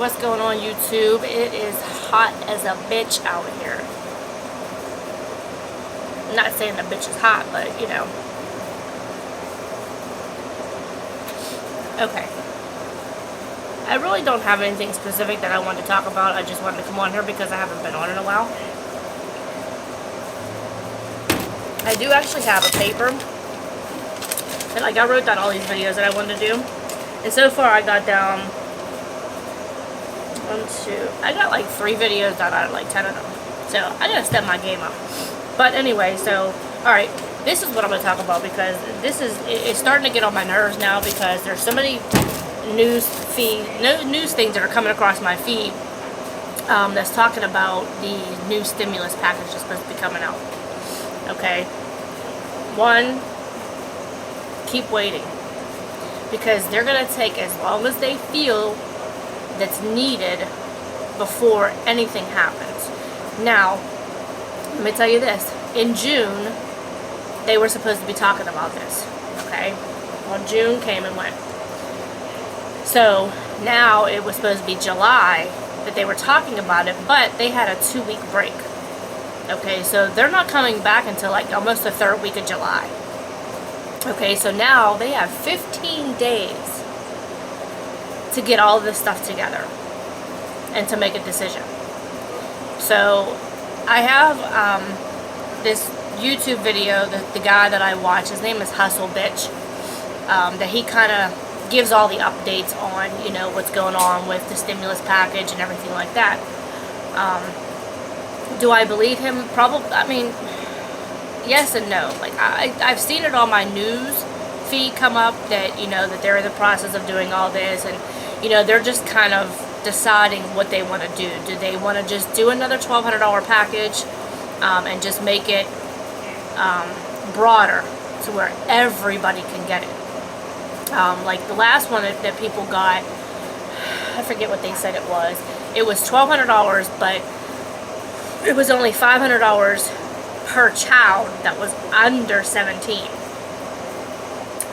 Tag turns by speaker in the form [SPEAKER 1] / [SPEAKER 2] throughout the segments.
[SPEAKER 1] what's going on YouTube? It is hot as a bitch out here. I'm not saying the bitch is hot, but you know. Okay. I really don't have anything specific that I want to talk about. I just wanted to come on here because I haven't been on in a while. I do actually have a paper. And like I wrote down all these videos that I wanted to do. And so far I got down I got like 3 videos done out of like 10 of them. So I gotta step my game up. But anyway, so alright, this is what I'm gonna talk about because it's starting to get on my nerves now because there's so many news things that are coming across my feed that's talking about the new stimulus package that's supposed to be coming out. Okay. One, keep waiting. Because they're going to take as long as they feel that's needed before anything happens. Now, let me tell you this. In June, they were supposed to be talking about this. Okay? Well, June came and went. So, now it was supposed to be July that they were talking about it, but they had a 2-week break. Okay, so they're not coming back until like almost the 3rd week of July. Okay, so now they have 15 days to get all of this stuff together and to make a decision. So I have this YouTube video that the guy that I watch, his name is Hustle Bitch, that he kind of gives all the updates on, you know, what's going on with the stimulus package and everything like that. Do I believe him? Probably. I mean, yes and no. Like I've seen it on my news feed come up that, you know, that they're in the process of doing all this, and you know, they're just kind of deciding what they want to do. Do they want to just do another $1,200 package and just make it broader to where everybody can get it? Like the last one that people got, I forget what they said it was. It was $1,200, but it was only $500 per child that was under 17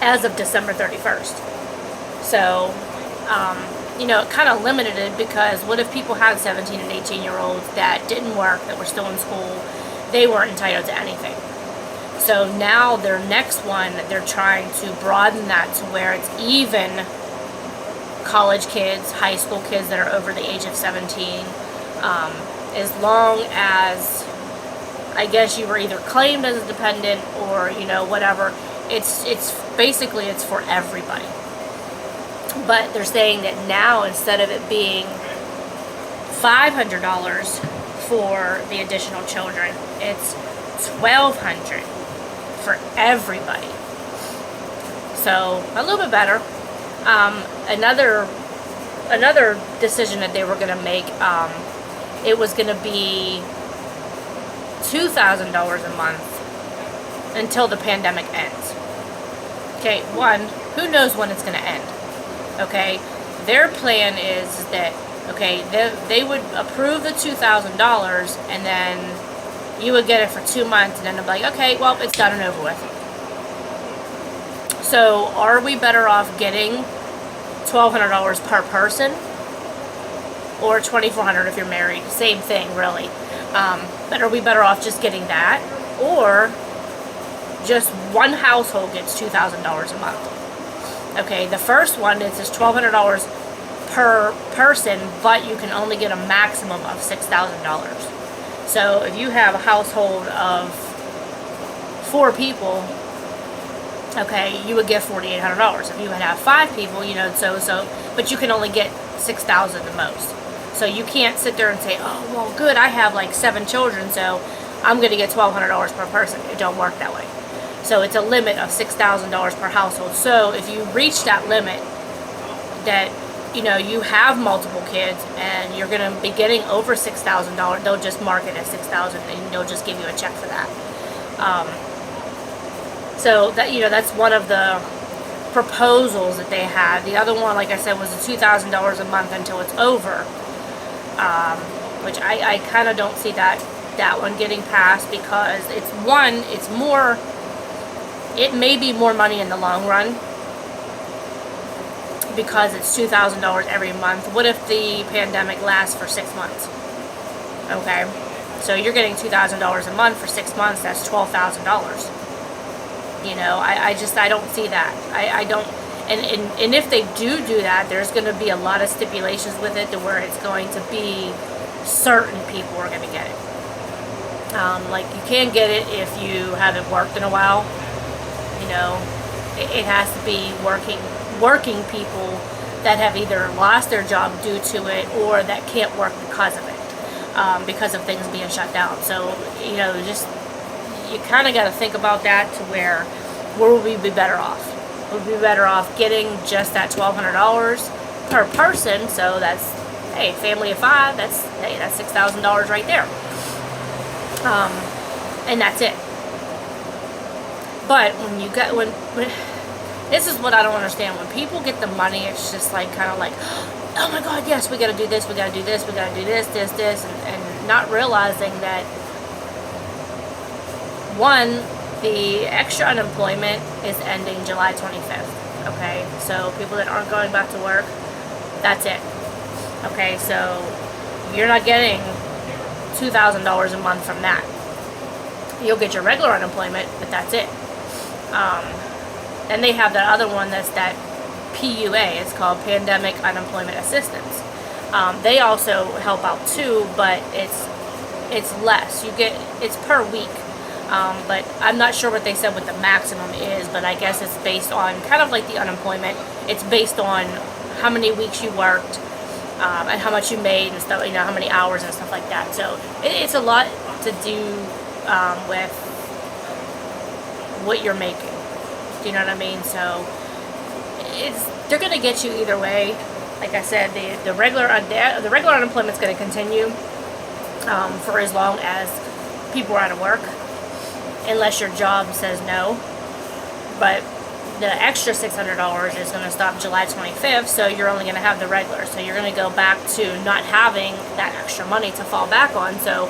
[SPEAKER 1] as of December 31st. So, you know, it kind of limited it because what if people had 17 and 18-year-olds that didn't work, that were still in school, they weren't entitled to anything. So now their next one, they're trying to broaden that to where it's even college kids, high school kids that are over the age of 17, as long as, I guess, you were either claimed as a dependent or, you know, whatever. It's basically, it's for everybody. But they're saying that now, instead of it being $500 for the additional children, it's $1,200 for everybody. So a little bit better. Another decision that they were going to make, it was going to be $2,000 a month until the pandemic ends. Okay, one, who knows when it's going to end? Okay, their plan is that, okay, they would approve the $2,000 and then you would get it for 2 months and then they'll be like, okay, well, it's done and over with. So are we better off getting $1,200 per person or $2,400 if you're married? Same thing, really. But are we better off just getting that, or just one household gets $2,000 a month? Okay, the first one is just $1,200 per person, but you can only get a maximum of $6,000. So if you have a household of 4 people, okay, you would get $4,800. If you would have 5 people, you know, so, but you can only get $6,000 the most. So you can't sit there and say, oh, well, good, I have like 7 children, so I'm going to get $1,200 per person. It don't work that way. So it's a limit of $6,000 per household. So if you reach that limit, that, you know, you have multiple kids and you're going to be getting over $6,000, they'll just mark it as $6,000 and they'll just give you a check for that. So that, you know, that's one of the proposals that they had. The other one, like I said, was the $2,000 a month until it's over, which I kind of don't see that one getting passed because it's more, it may be more money in the long run because it's $2,000 every month. What if the pandemic lasts for 6 months? Okay, so you're getting $2,000 a month for 6 months. That's $12,000. You know, I don't see that. I don't. And if they do that, there's going to be a lot of stipulations with it to where it's going to be certain people are going to get it. Like you can get it if you haven't worked in a while. You know, it has to be working people that have either lost their job due to it or that can't work because of it, because of things being shut down. So, you know, just you kind of got to think about that to where would we be better off? Would we be better off getting just that $1,200 per person? So that's, hey, family of 5, that's $6,000 right there. And that's it. But when you get, when this is what I don't understand. When people get the money, it's just like, kind of like, oh my God, yes, we got to do this, we got to do this, we got to do this, and not realizing that, one, the extra unemployment is ending July 25th, okay? So people that aren't going back to work, that's it. Okay, so you're not getting $2,000 a month from that. You'll get your regular unemployment, but that's it. Then they have that other one that's that PUA. It's called Pandemic Unemployment Assistance. They also help out too, but it's less. It's per week. But I'm not sure what they said what the maximum is, but I guess it's based on kind of like the unemployment. It's based on how many weeks you worked, and how much you made and stuff, you know, how many hours and stuff like that. So it's a lot to do with what you're making. Do you know what I mean? So they're going to get you either way. Like I said, the regular unemployment is going to continue for as long as people are out of work, unless your job says no. But the extra $600 is going to stop July 25th, so you're only going to have the regular. So you're going to go back to not having that extra money to fall back on. So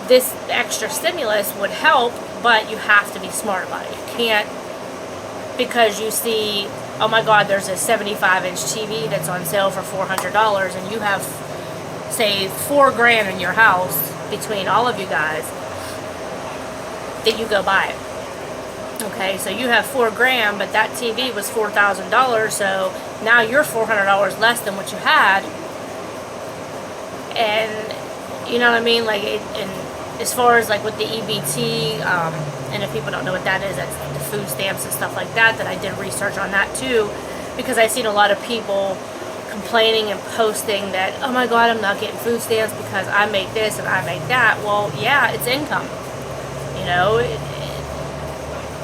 [SPEAKER 1] this extra stimulus would help, but you have to be smart about it. You can't, because you see, oh my God, there's a 75-inch TV that's on sale for $400, and you have, say, $4,000 in your house between all of you guys, that you go buy it. Okay, so you have $4,000, but that TV was $4,000, so now you're $400 less than what you had. And you know what I mean? Like, and as far as like with the EBT, and if people don't know what that is, that's the food stamps and stuff like that. That I did research on that too, because I've seen a lot of people complaining and posting that, oh my God, I'm not getting food stamps because I make this and I make that. Well, yeah, it's income. You know,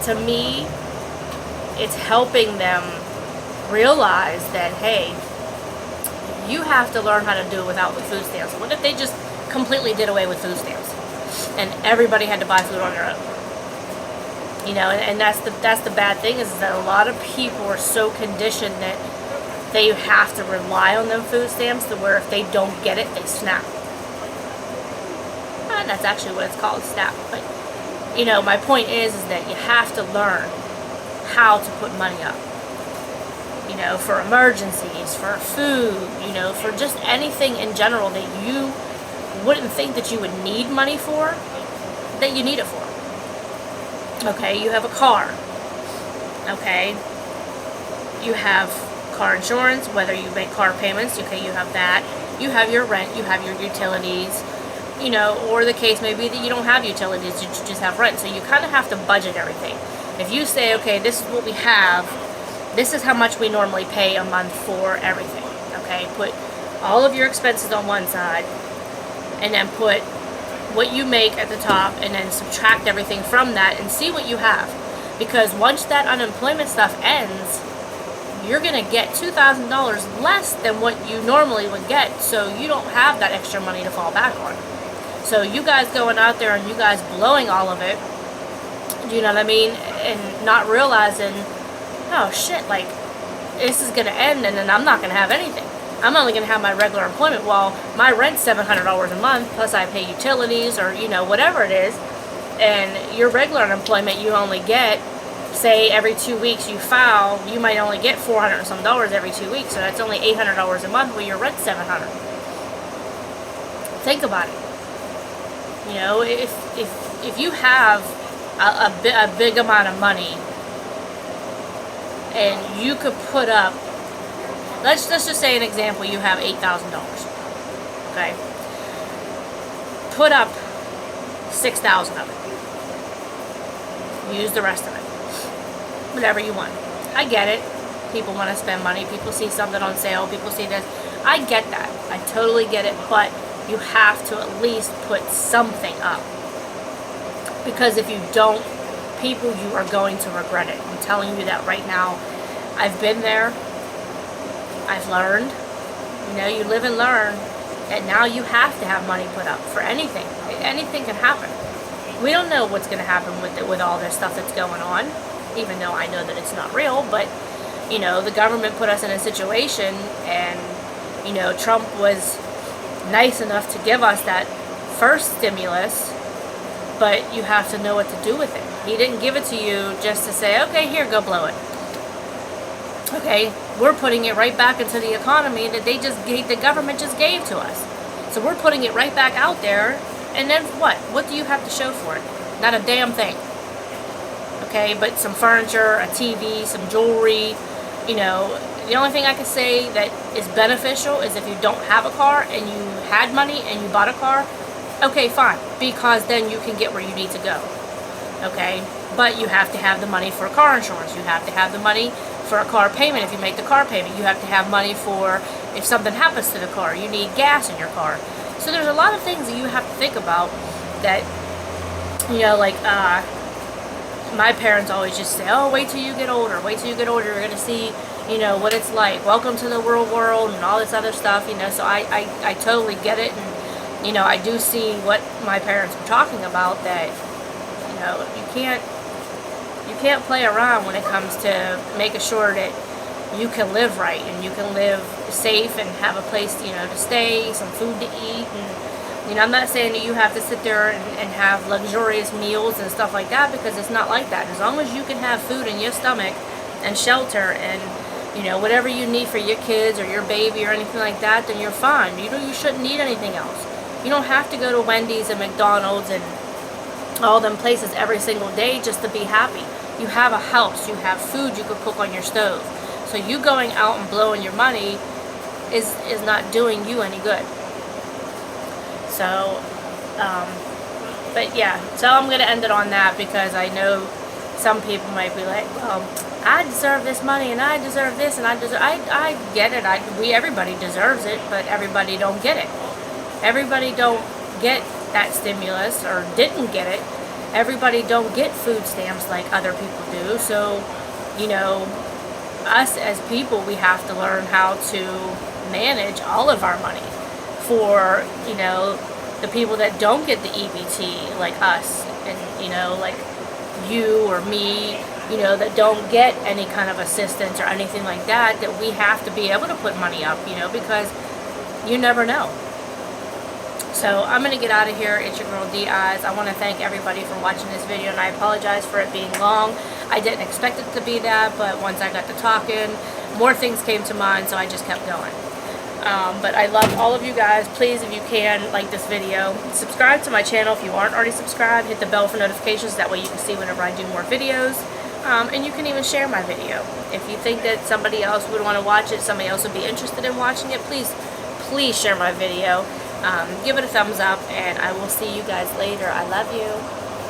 [SPEAKER 1] to me, it's helping them realize that, hey, you have to learn how to do it without the food stamps. What if they just completely did away with food stamps and everybody had to buy food on their own? You know, and that's the bad thing, is that a lot of people are so conditioned that they have to rely on them food stamps to where if they don't get it, they snap. And that's actually what it's called, snap. But you know, my point is that you have to learn how to put money up. You know, for emergencies, for food, you know, for just anything in general that you wouldn't think that you would need money for, that you need it for. Okay, you have a car. Okay, you have car insurance, whether you make car payments, okay, you have that. You have your rent, you have your utilities. You know, or the case may be that you don't have utilities, you just have rent. So you kind of have to budget everything. If you say, okay, this is what we have, this is how much we normally pay a month for everything. Okay, put all of your expenses on one side, and then put what you make at the top, and then subtract everything from that and see what you have. Because once that unemployment stuff ends, you're going to get $2,000 less than what you normally would get. So you don't have that extra money to fall back on. So you guys going out there and you guys blowing all of it, do you know what I mean? And not realizing, oh shit, like, this is going to end and then I'm not going to have anything. I'm only going to have my regular employment. Well, my rent's $700 a month, plus I pay utilities or, you know, whatever it is. And your regular unemployment, you only get say every 2 weeks you file, you might only get $400 and some every 2 weeks, so that's only $800 a month where your rent's $700. Think about it. You know, if you have a big amount of money and you could put up, let's just say an example, you have $8,000. Okay, put up 6,000 of it. Use the rest of it. Whatever you want. I get it. People want to spend money. People see something on sale. People see this. I get that. I totally get it. But you have to at least put something up. Because if you don't, people, you are going to regret it. I'm telling you that right now. I've been there. I've learned. You know, you live and learn. And now you have to have money put up for anything. Anything can happen. We don't know what's going to happen with all this stuff that's going on, even though I know that it's not real. But, you know, the government put us in a situation, and, you know, Trump was nice enough to give us that first stimulus, but you have to know what to do with it. He didn't give it to you just to say, okay, here, go blow it. Okay, we're putting it right back into the economy that the government just gave to us. So we're putting it right back out there, and then what? What do you have to show for it? Not a damn thing. Okay, but some furniture, a TV, some jewelry, you know. The only thing I can say that is beneficial is if you don't have a car and you had money and you bought a car, okay, fine, because then you can get where you need to go. Okay, but you have to have the money for car insurance. You have to have the money for a car payment if you make the car payment. You have to have money for if something happens to the car. You need gas in your car. So there's a lot of things that you have to think about that, you know, like my parents always just say, oh, wait till you get older. Wait till you get older. You're going to see, you know, what it's like. Welcome to the real world and all this other stuff, you know. So I totally get it. And, you know, I do see what my parents were talking about, that, you know, you can't play around when it comes to making sure that you can live right and you can live safe and have a place, you know, to stay, some food to eat. And, you know, I'm not saying that you have to sit there and have luxurious meals and stuff like that, because it's not like that. As long as you can have food in your stomach and shelter and, you know, whatever you need for your kids or your baby or anything like that, then you're fine. You know, you shouldn't need anything else. You don't have to go to Wendy's and McDonald's and all them places every single day just to be happy. You have a house, you have food you could cook on your stove. So you going out and blowing your money is not doing you any good. So, but yeah, so I'm going to end it on that, because I know some people might be like, well, I deserve this money and I deserve this and I get it. Everybody deserves it, but everybody don't get it. Everybody don't get that stimulus, or didn't get it. Everybody don't get food stamps like other people do. So, you know, us as people, we have to learn how to manage all of our money for, you know, the people that don't get the EBT, like us, and, you know, like you or me, you know, that don't get any kind of assistance or anything like that, that we have to be able to put money up, you know, because you never know. So I'm going to get out of here. It's your girl D-Eyes. I want to thank everybody for watching this video, and I apologize for it being long. I didn't expect it to be that, but once I got to talking, more things came to mind, so I just kept going. But I love all of you guys. Please, if you can, like this video. Subscribe to my channel if you aren't already subscribed. Hit the bell for notifications. That way you can see whenever I do more videos. And you can even share my video. If you think that somebody else would want to watch it, somebody else would be interested in watching it, please share my video. Give it a thumbs up, and I will see you guys later. I love you.